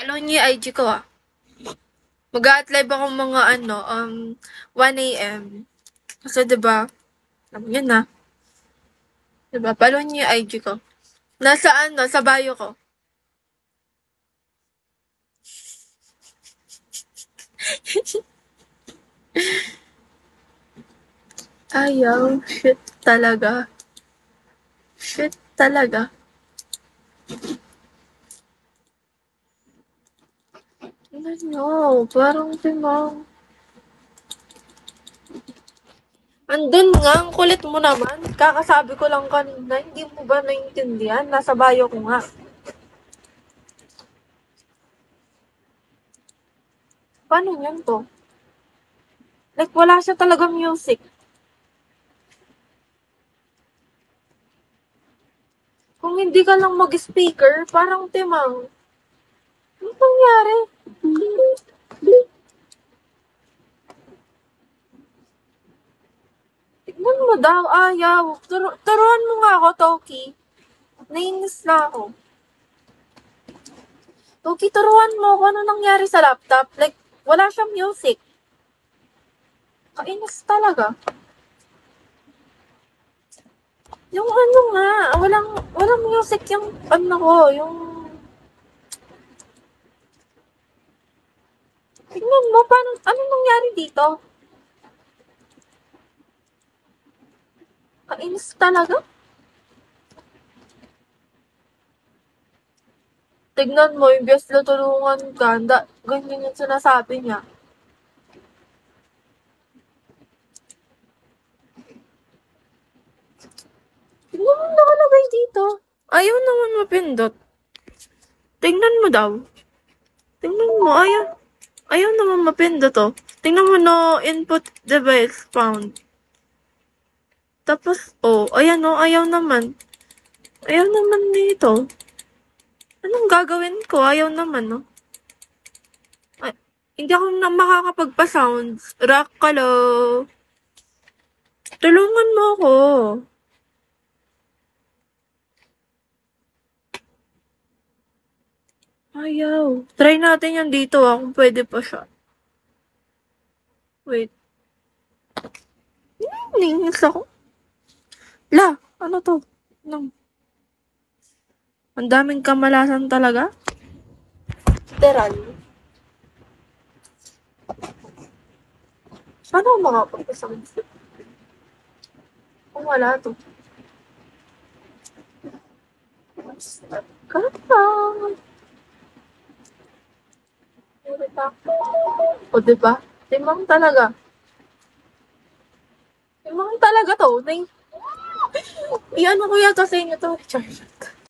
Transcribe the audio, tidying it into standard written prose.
Follow niyo yung IG ko ah. Mag-a-live ako mga 1 a.m. Kasi diba, alam niyo na. Diba, follow niyo yung IG ko. Nasa sa bio ko. Ayaw, shit talaga. Shit talaga. Ano, parang timang. Andun nga, ang kulit mo naman. Kakasabi ko lang kanina, hindi mo ba naintindihan? Nasa bio ko nga. Paano yan to? Like, wala siya talagang music. Kung hindi ka lang mag-speaker, parang timang. Ano nangyari? Tignan mo daw, ayaw. Turuan mo nga ako, Toki. Nainis na ako. Toki, turuan mo kung ano nangyari sa laptop. Like, wala siyang music. Kainis talaga. Yung ano nga, walang music yung ano ko, yung... Tignan mo, paano, ano nangyari dito? Kainis talaga. Tignan mo, imbes na tulungan ka, ganyan yung sinasabi niya. Tignan mo nakalagay dito. Ayaw naman mapindot. Tignan mo daw. Tingnan mo, ayaw naman mapindot to. Tingnan mo no input device found. Tapos, ayan o, ayaw naman. Ayaw naman dito. Anong gagawin ko? Ayaw naman, no? Ay, hindi ako na makakapagpa-sounds. Rock kalo. Tulungan mo ako. Ayaw. Try natin yan dito kung pwede pa siya. Wait. Nainis ako. La, ano to? Ang daming kamalasan talaga. Literal. Paano ako makapagpa-sounds? Kung wala to. Kapag. O, diba? Timang talaga. Timang talaga to. Iyan ko yata sa inyo to. Charge.